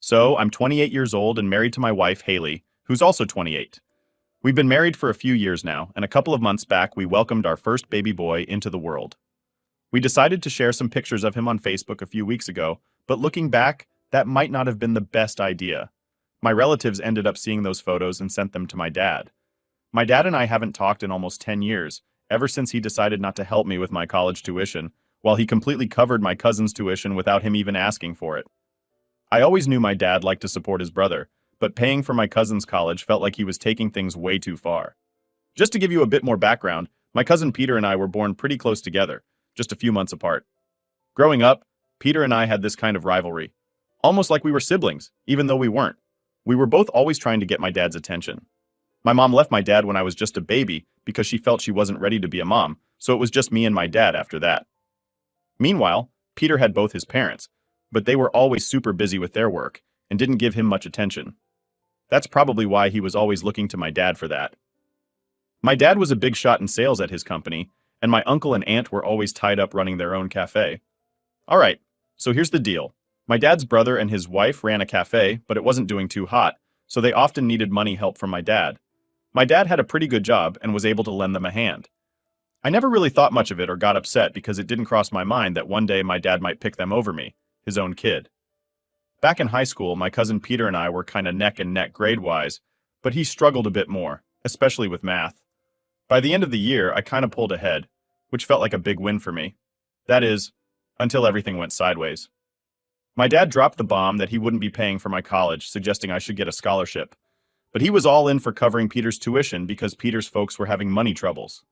So, I'm 28 years old and married to my wife, Haley, who's also 28. We've been married for a few years now, and a couple of months back, we welcomed our first baby boy into the world. We decided to share some pictures of him on Facebook a few weeks ago, but looking back, that might not have been the best idea. My relatives ended up seeing those photos and sent them to my dad. My dad and I haven't talked in almost 10 years, ever since he decided not to help me with my college tuition, while he completely covered my cousin's tuition without him even asking for it. I always knew my dad liked to support his brother, but paying for my cousin's college felt like he was taking things way too far. Just to give you a bit more background, my cousin Peter and I were born pretty close together, just a few months apart. Growing up, Peter and I had this kind of rivalry, almost like we were siblings, even though we weren't. We were both always trying to get my dad's attention. My mom left my dad when I was just a baby because she felt she wasn't ready to be a mom, so it was just me and my dad after that. Meanwhile, Peter had both his parents, but they were always super busy with their work and didn't give him much attention. That's probably why he was always looking to my dad for that. My dad was a big shot in sales at his company, and my uncle and aunt were always tied up running their own cafe. Alright, so here's the deal. My dad's brother and his wife ran a cafe, but it wasn't doing too hot, so they often needed money help from my dad. My dad had a pretty good job and was able to lend them a hand. I never really thought much of it or got upset because it didn't cross my mind that one day my dad might pick them over me, his own kid. Back in high school, my cousin Peter and I were kinda neck and neck grade-wise, but he struggled a bit more, especially with math. By the end of the year, I kinda pulled ahead, which felt like a big win for me. That is, until everything went sideways. My dad dropped the bomb that he wouldn't be paying for my college, suggesting I should get a scholarship. But he was all in for covering Peter's tuition because Peter's folks were having money troubles.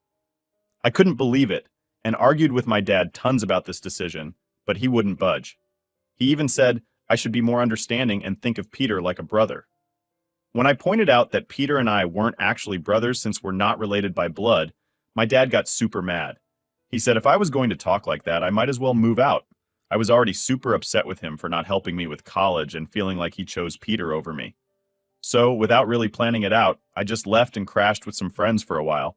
I couldn't believe it, and argued with my dad tons about this decision, but he wouldn't budge. He even said I should be more understanding and think of Peter like a brother. When I pointed out that Peter and I weren't actually brothers since we're not related by blood, my dad got super mad. He said if I was going to talk like that, I might as well move out. I was already super upset with him for not helping me with college and feeling like he chose Peter over me. So, without really planning it out, I just left and crashed with some friends for a while.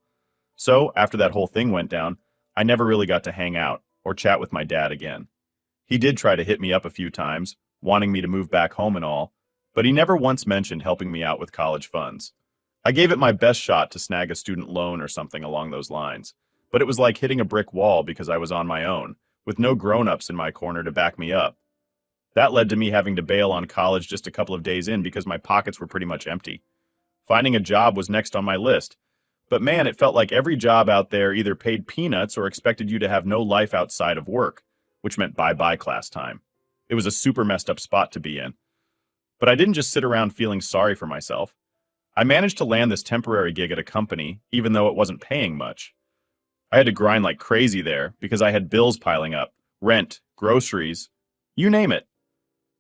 So, after that whole thing went down, I never really got to hang out or chat with my dad again. He did try to hit me up a few times, wanting me to move back home and all, but he never once mentioned helping me out with college funds. I gave it my best shot to snag a student loan or something along those lines, but it was like hitting a brick wall because I was on my own, with no grown-ups in my corner to back me up. That led to me having to bail on college just a couple of days in because my pockets were pretty much empty. Finding a job was next on my list, but man, it felt like every job out there either paid peanuts or expected you to have no life outside of work, which meant bye-bye class time. It was a super messed up spot to be in. But I didn't just sit around feeling sorry for myself. I managed to land this temporary gig at a company, even though it wasn't paying much. I had to grind like crazy there because I had bills piling up, rent, groceries, you name it.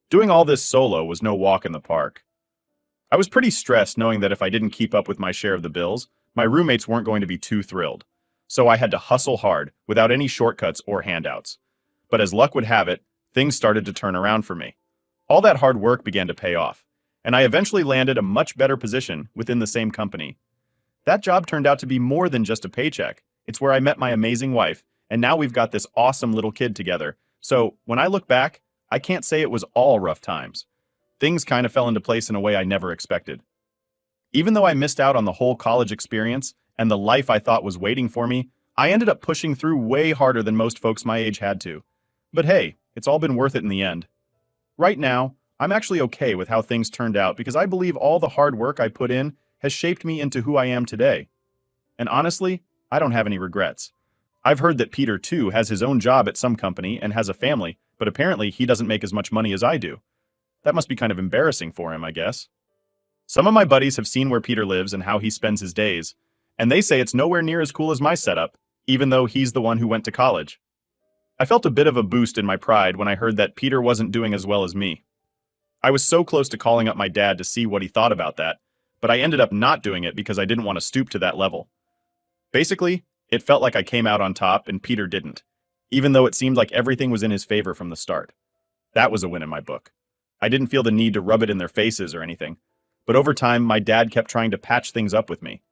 Doing all this solo was no walk in the park. I was pretty stressed knowing that if I didn't keep up with my share of the bills, my roommates weren't going to be too thrilled. So I had to hustle hard without any shortcuts or handouts. But as luck would have it, things started to turn around for me. All that hard work began to pay off, and I eventually landed a much better position within the same company. That job turned out to be more than just a paycheck. It's where I met my amazing wife, and now we've got this awesome little kid together. So when I look back, I can't say it was all rough times. Things kind of fell into place in a way I never expected. Even though I missed out on the whole college experience and the life I thought was waiting for me, I ended up pushing through way harder than most folks my age had to. But hey, it's all been worth it in the end. Right now, I'm actually okay with how things turned out because I believe all the hard work I put in has shaped me into who I am today. And honestly, I don't have any regrets. I've heard that Peter, too, has his own job at some company and has a family, but apparently he doesn't make as much money as I do. That must be kind of embarrassing for him, I guess. Some of my buddies have seen where Peter lives and how he spends his days, and they say it's nowhere near as cool as my setup, even though he's the one who went to college. I felt a bit of a boost in my pride when I heard that Peter wasn't doing as well as me. I was so close to calling up my dad to see what he thought about that, but I ended up not doing it because I didn't want to stoop to that level. Basically, it felt like I came out on top and Peter didn't, even though it seemed like everything was in his favor from the start. That was a win in my book. I didn't feel the need to rub it in their faces or anything, but over time, my dad kept trying to patch things up with me.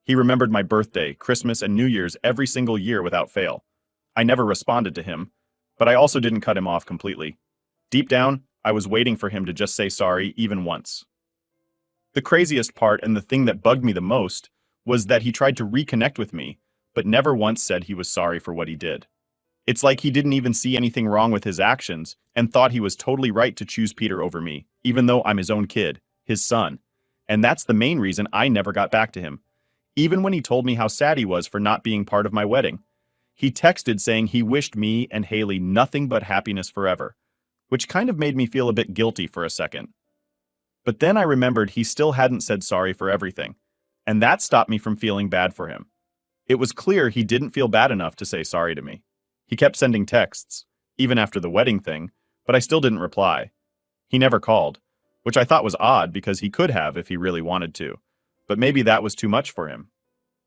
He remembered my birthday, Christmas, and New Year's every single year without fail. I never responded to him, but I also didn't cut him off completely. Deep down, I was waiting for him to just say sorry even once. The craziest part and the thing that bugged me the most was that he tried to reconnect with me, but never once said he was sorry for what he did. It's like he didn't even see anything wrong with his actions and thought he was totally right to choose Peter over me, even though I'm his own kid, his son. And that's the main reason I never got back to him. Even when he told me how sad he was for not being part of my wedding. He texted saying he wished me and Haley nothing but happiness forever, which kind of made me feel a bit guilty for a second. But then I remembered he still hadn't said sorry for everything, and that stopped me from feeling bad for him. It was clear he didn't feel bad enough to say sorry to me. He kept sending texts, even after the wedding thing, but I still didn't reply. He never called, which I thought was odd because he could have if he really wanted to, but maybe that was too much for him.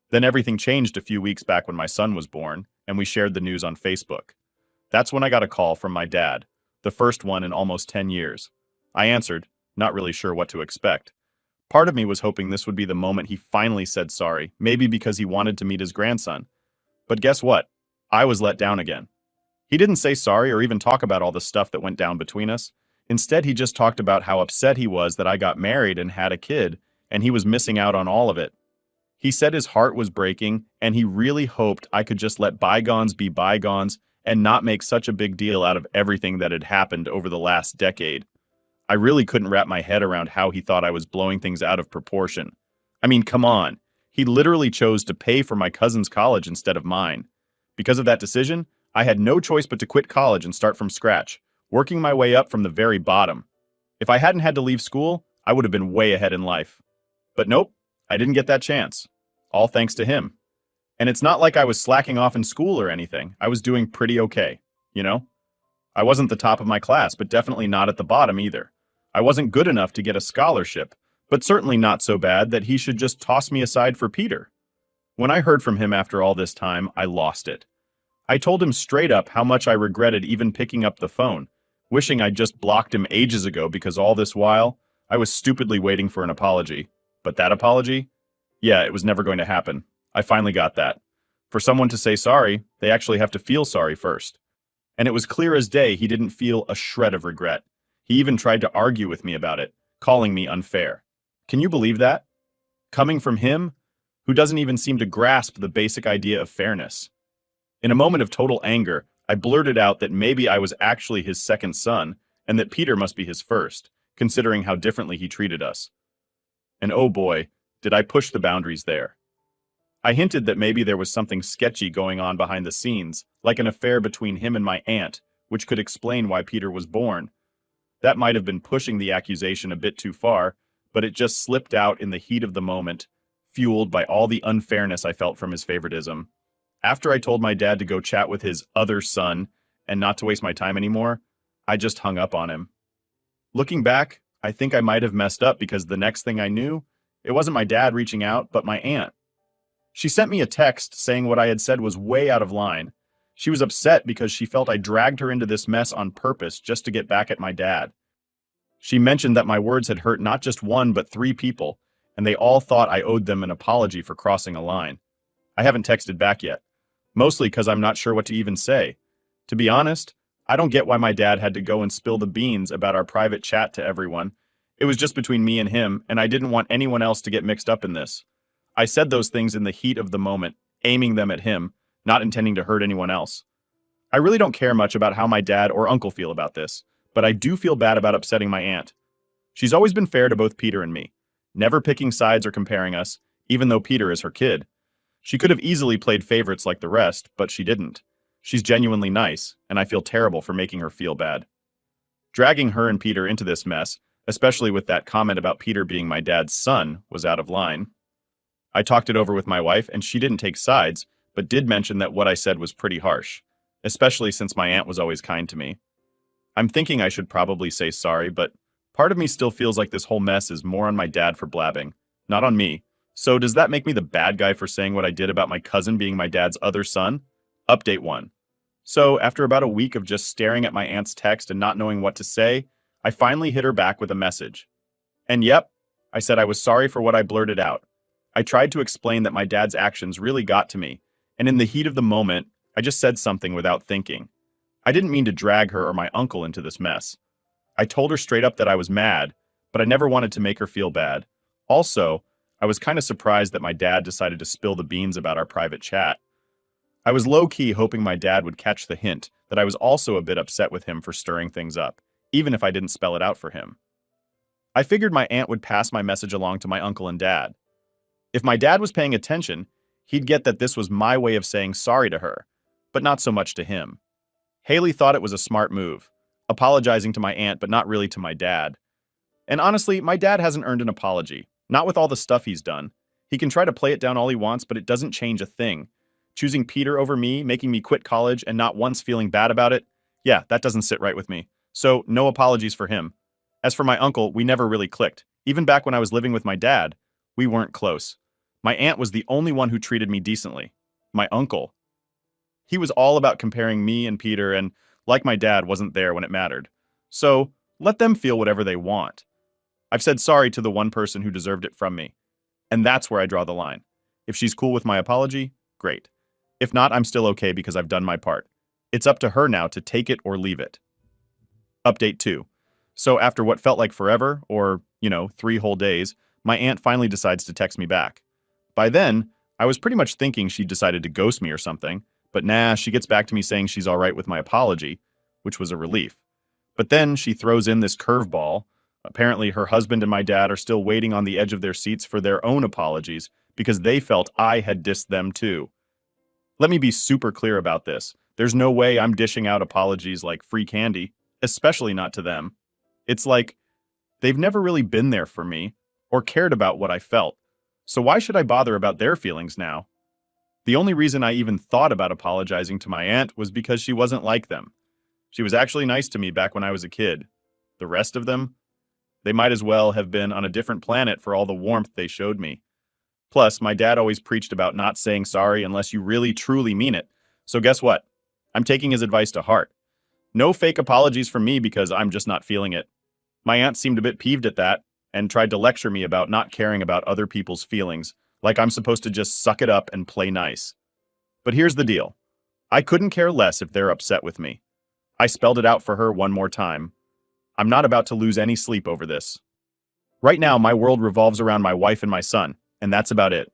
Then everything changed a few weeks back when my son was born, and we shared the news on Facebook. That's when I got a call from my dad, the first one in almost 10 years. I answered, not really sure what to expect. Part of me was hoping this would be the moment he finally said sorry, maybe because he wanted to meet his grandson. But guess what? I was let down again. He didn't say sorry or even talk about all the stuff that went down between us. Instead, he just talked about how upset he was that I got married and had a kid, and he was missing out on all of it. He said his heart was breaking, and he really hoped I could just let bygones be bygones and not make such a big deal out of everything that had happened over the last decade. I really couldn't wrap my head around how he thought I was blowing things out of proportion. I mean, come on. He literally chose to pay for my cousin's college instead of mine. Because of that decision, I had no choice but to quit college and start from scratch, working my way up from the very bottom. If I hadn't had to leave school, I would have been way ahead in life. But nope, I didn't get that chance. All thanks to him. And it's not like I was slacking off in school or anything. I was doing pretty okay, you know? I wasn't the top of my class, but definitely not at the bottom either. I wasn't good enough to get a scholarship, but certainly not so bad that he should just toss me aside for Peter. When I heard from him after all this time, I lost it. I told him straight up how much I regretted even picking up the phone, wishing I'd just blocked him ages ago because all this while, I was stupidly waiting for an apology. But that apology? Yeah, it was never going to happen. I finally got that. For someone to say sorry, they actually have to feel sorry first. And it was clear as day he didn't feel a shred of regret. He even tried to argue with me about it, calling me unfair. Can you believe that? Coming from him, who doesn't even seem to grasp the basic idea of fairness. In a moment of total anger, I blurted out that maybe I was actually his second son, and that Peter must be his first, considering how differently he treated us. And oh boy, did I push the boundaries there. I hinted that maybe there was something sketchy going on behind the scenes, like an affair between him and my aunt, which could explain why Peter was born. That might have been pushing the accusation a bit too far, but it just slipped out in the heat of the moment, fueled by all the unfairness I felt from his favoritism. After I told my dad to go chat with his other son and not to waste my time anymore, I just hung up on him. Looking back, I think I might have messed up because the next thing I knew, it wasn't my dad reaching out, but my aunt. She sent me a text saying what I had said was way out of line. She was upset because she felt I dragged her into this mess on purpose just to get back at my dad. She mentioned that my words had hurt not just one but 3 people, and they all thought I owed them an apology for crossing a line. I haven't texted back yet, mostly because I'm not sure what to even say. To be honest, I don't get why my dad had to go and spill the beans about our private chat to everyone. It was just between me and him, and I didn't want anyone else to get mixed up in this. I said those things in the heat of the moment, aiming them at him, not intending to hurt anyone else. I really don't care much about how my dad or uncle feel about this, but I do feel bad about upsetting my aunt. She's always been fair to both Peter and me, never picking sides or comparing us, even though Peter is her kid. She could have easily played favorites like the rest, but she didn't. She's genuinely nice, and I feel terrible for making her feel bad. Dragging her and Peter into this mess, especially with that comment about Peter being my dad's son, was out of line. I talked it over with my wife, and she didn't take sides, but did mention that what I said was pretty harsh, especially since my aunt was always kind to me. I'm thinking I should probably say sorry, but part of me still feels like this whole mess is more on my dad for blabbing, not on me. So does that make me the bad guy for saying what I did about my cousin being my dad's other son? Update 1. So after about a week of just staring at my aunt's text and not knowing what to say, I finally hit her back with a message. And yep, I said I was sorry for what I blurted out. I tried to explain that my dad's actions really got to me, and in the heat of the moment, I just said something without thinking. I didn't mean to drag her or my uncle into this mess. I told her straight up that I was mad, but I never wanted to make her feel bad. Also, I was kind of surprised that my dad decided to spill the beans about our private chat. I was low-key hoping my dad would catch the hint that I was also a bit upset with him for stirring things up, even if I didn't spell it out for him. I figured my aunt would pass my message along to my uncle and dad. If my dad was paying attention, he'd get that this was my way of saying sorry to her, but not so much to him. Haley thought it was a smart move, apologizing to my aunt but not really to my dad. And honestly, my dad hasn't earned an apology, not with all the stuff he's done. He can try to play it down all he wants, but it doesn't change a thing. Choosing Peter over me, making me quit college, and not once feeling bad about it, yeah, that doesn't sit right with me. So, no apologies for him. As for my uncle, we never really clicked. Even back when I was living with my dad, we weren't close. My aunt was the only one who treated me decently. My uncle. He was all about comparing me and Peter and, like my dad, wasn't there when it mattered. So, let them feel whatever they want. I've said sorry to the one person who deserved it from me. And that's where I draw the line. If she's cool with my apology, great. If not, I'm still okay because I've done my part. It's up to her now to take it or leave it. Update 2. So after what felt like forever, or, 3 whole days, my aunt finally decides to text me back. By then, I was pretty much thinking she'd decided to ghost me or something, but nah, she gets back to me saying she's all right with my apology, which was a relief. But then she throws in this curveball. Apparently, her husband and my dad are still waiting on the edge of their seats for their own apologies because they felt I had dissed them too. Let me be super clear about this. There's no way I'm dishing out apologies like free candy, especially not to them. It's like they've never really been there for me or cared about what I felt. So why should I bother about their feelings now? The only reason I even thought about apologizing to my aunt was because she wasn't like them. She was actually nice to me back when I was a kid. The rest of them? They might as well have been on a different planet for all the warmth they showed me. Plus, my dad always preached about not saying sorry unless you really truly mean it. So guess what? I'm taking his advice to heart. No fake apologies from me because I'm just not feeling it. My aunt seemed a bit peeved at that and tried to lecture me about not caring about other people's feelings, like I'm supposed to just suck it up and play nice. But here's the deal. I couldn't care less if they're upset with me. I spelled it out for her one more time. I'm not about to lose any sleep over this. Right now, my world revolves around my wife and my son, and that's about it.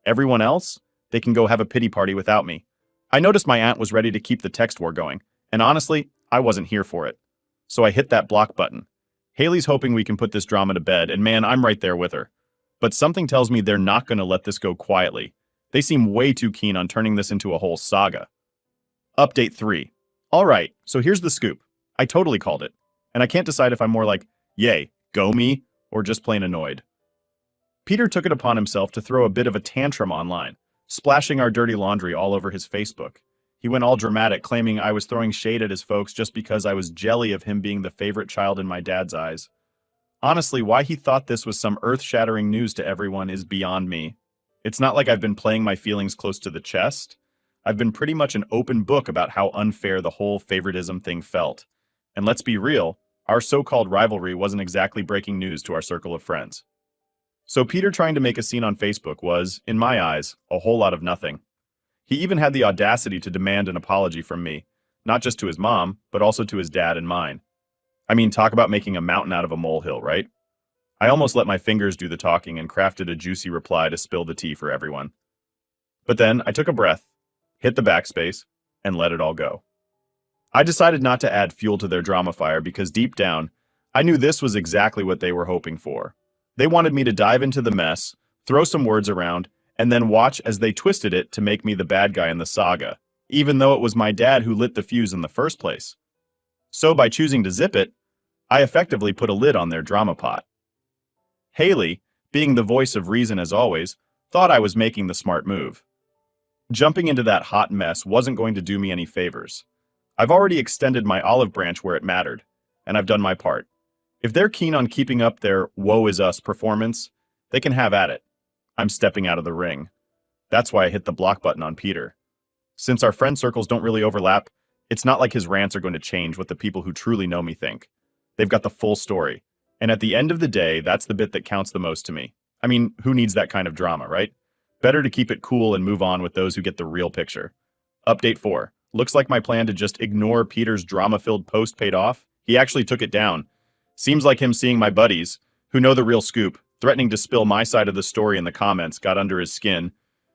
Everyone else? They can go have a pity party without me. I noticed my aunt was ready to keep the text war going, and honestly, I wasn't here for it. So I hit that block button. Haley's hoping we can put this drama to bed, and man, I'm right there with her. But something tells me they're not going to let this go quietly. They seem way too keen on turning this into a whole saga. Update 3. Alright, so here's the scoop. I totally called it. And I can't decide if I'm more like, yay, go me, or just plain annoyed. Peter took it upon himself to throw a bit of a tantrum online, splashing our dirty laundry all over his Facebook. He went all dramatic, claiming I was throwing shade at his folks just because I was jelly of him being the favorite child in my dad's eyes. Honestly, why he thought this was some earth-shattering news to everyone is beyond me. It's not like I've been playing my feelings close to the chest. I've been pretty much an open book about how unfair the whole favoritism thing felt. And let's be real, our so-called rivalry wasn't exactly breaking news to our circle of friends. So Peter trying to make a scene on Facebook was, in my eyes, a whole lot of nothing. He even had the audacity to demand an apology from me, not just to his mom, but also to his dad and mine. I mean, talk about making a mountain out of a molehill, right? I almost let my fingers do the talking and crafted a juicy reply to spill the tea for everyone. But then I took a breath, hit the backspace, and let it all go. I decided not to add fuel to their drama fire because deep down, I knew this was exactly what they were hoping for. They wanted me to dive into the mess, throw some words around, and then watch as they twisted it to make me the bad guy in the saga, even though it was my dad who lit the fuse in the first place. So by choosing to zip it, I effectively put a lid on their drama pot. Haley, being the voice of reason as always, thought I was making the smart move. Jumping into that hot mess wasn't going to do me any favors. I've already extended my olive branch where it mattered, and I've done my part. If they're keen on keeping up their woe is us performance, they can have at it. I'm stepping out of the ring. That's why I hit the block button on Peter. Since our friend circles don't really overlap, it's not like his rants are going to change what the people who truly know me think. They've got the full story. And at the end of the day, that's the bit that counts the most to me. I mean, who needs that kind of drama, right? Better to keep it cool and move on with those who get the real picture. Update 4. Looks like my plan to just ignore Peter's drama-filled post paid off. He actually took it down. Seems like him seeing my buddies, who know the real scoop, threatening to spill my side of the story in the comments, got under his skin.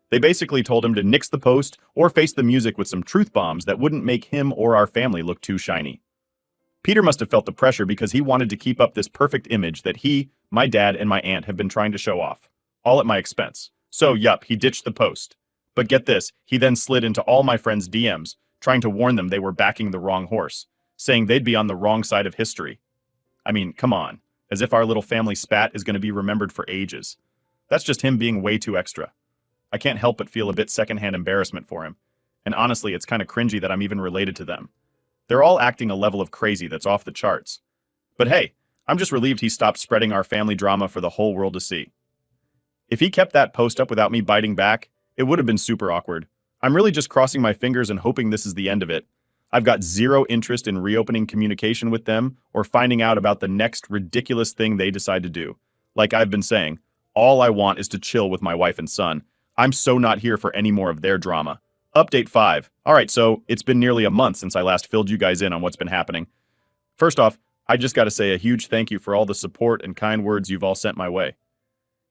They basically told him to nix the post or face the music with some truth bombs that wouldn't make him or our family look too shiny. Peter must have felt the pressure because he wanted to keep up this perfect image that he, my dad, and my aunt have been trying to show off, all at my expense. So, yup, he ditched the post. But get this, he then slid into all my friends' DMs, trying to warn them they were backing the wrong horse, saying they'd be on the wrong side of history. I mean, come on, as if our little family spat is going to be remembered for ages. That's just him being way too extra. I can't help but feel a bit secondhand embarrassment for him. And honestly, it's kind of cringy that I'm even related to them. They're all acting a level of crazy that's off the charts. But hey, I'm just relieved he stopped spreading our family drama for the whole world to see. If he kept that post up without me biting back, it would have been super awkward. I'm really just crossing my fingers and hoping this is the end of it. I've got zero interest in reopening communication with them or finding out about the next ridiculous thing they decide to do. Like I've been saying, all I want is to chill with my wife and son. I'm so not here for any more of their drama. Update 5. Alright, so it's been nearly a month since I last filled you guys in on what's been happening. First off, I just gotta say a huge thank you for all the support and kind words you've all sent my way.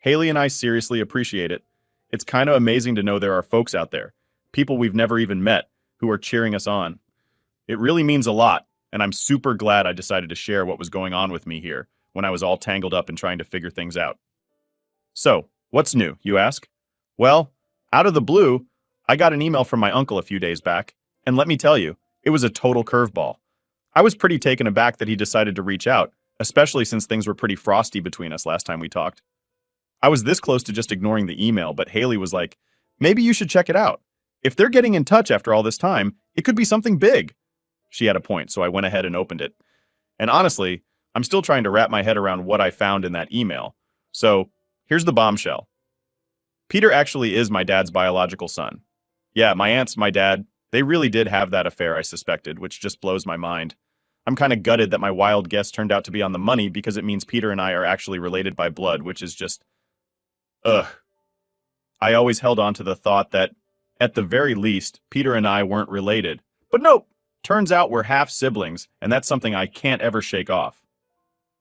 Haley and I seriously appreciate it. It's kind of amazing to know there are folks out there, people we've never even met, who are cheering us on. It really means a lot, and I'm super glad I decided to share what was going on with me here when I was all tangled up in trying to figure things out. So, what's new, you ask? Well, out of the blue, I got an email from my uncle a few days back, and let me tell you, it was a total curveball. I was pretty taken aback that he decided to reach out, especially since things were pretty frosty between us last time we talked. I was this close to just ignoring the email, but Haley was like, maybe you should check it out. If they're getting in touch after all this time, it could be something big. She had a point, so I went ahead and opened it. And honestly, I'm still trying to wrap my head around what I found in that email. So, here's the bombshell. Peter actually is my dad's biological son. Yeah, my aunts, my dad, they really did have that affair, I suspected, which just blows my mind. I'm kind of gutted that my wild guess turned out to be on the money because it means Peter and I are actually related by blood, which is just... ugh. I always held on to the thought that, at the very least, Peter and I weren't related. But nope! Turns out we're half siblings, and that's something I can't ever shake off.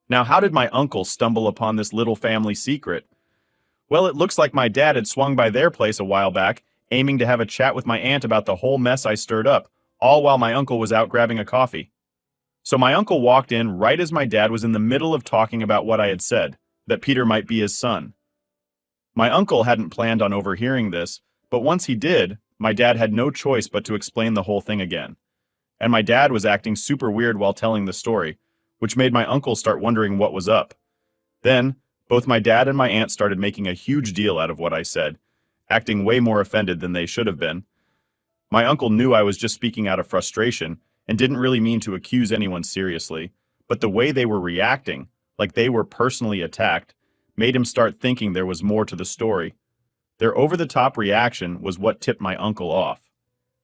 Now, how did my uncle stumble upon this little family secret? Well, it looks like my dad had swung by their place a while back, aiming to have a chat with my aunt about the whole mess I stirred up, all while my uncle was out grabbing a coffee. So my uncle walked in right as my dad was in the middle of talking about what I had said, that Peter might be his son. My uncle hadn't planned on overhearing this, but once he did, my dad had no choice but to explain the whole thing again. And my dad was acting super weird while telling the story, which made my uncle start wondering what was up. Then, both my dad and my aunt started making a huge deal out of what I said, acting way more offended than they should have been. My uncle knew I was just speaking out of frustration and didn't really mean to accuse anyone seriously, but the way they were reacting, like they were personally attacked, made him start thinking there was more to the story. Their over-the-top reaction was what tipped my uncle off.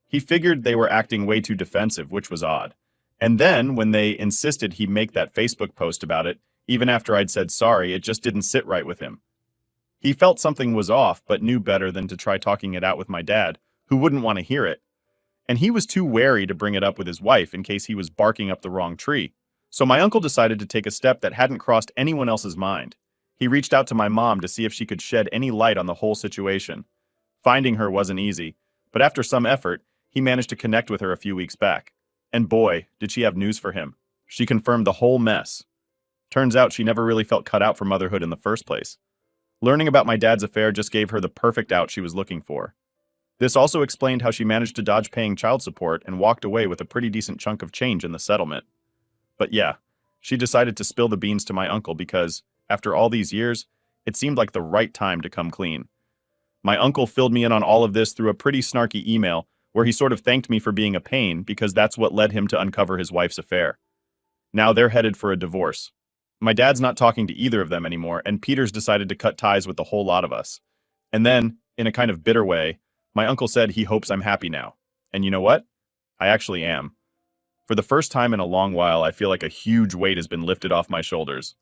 He figured they were acting way too defensive, which was odd. And then, when they insisted he make that Facebook post about it, even after I'd said sorry, it just didn't sit right with him. He felt something was off, but knew better than to try talking it out with my dad, who wouldn't want to hear it. And he was too wary to bring it up with his wife in case he was barking up the wrong tree. So my uncle decided to take a step that hadn't crossed anyone else's mind. He reached out to my mom to see if she could shed any light on the whole situation. Finding her wasn't easy, but after some effort, he managed to connect with her a few weeks back. And boy, did she have news for him. She confirmed the whole mess. Turns out she never really felt cut out for motherhood in the first place. Learning about my dad's affair just gave her the perfect out she was looking for. This also explained how she managed to dodge paying child support and walked away with a pretty decent chunk of change in the settlement. But yeah, she decided to spill the beans to my uncle because, after all these years, it seemed like the right time to come clean. My uncle filled me in on all of this through a pretty snarky email where he sort of thanked me for being a pain because that's what led him to uncover his wife's affair. Now they're headed for a divorce. My dad's not talking to either of them anymore, and Peter's decided to cut ties with the whole lot of us. And then, in a kind of bitter way, my uncle said he hopes I'm happy now. And you know what? I actually am. For the first time in a long while, I feel like a huge weight has been lifted off my shoulders.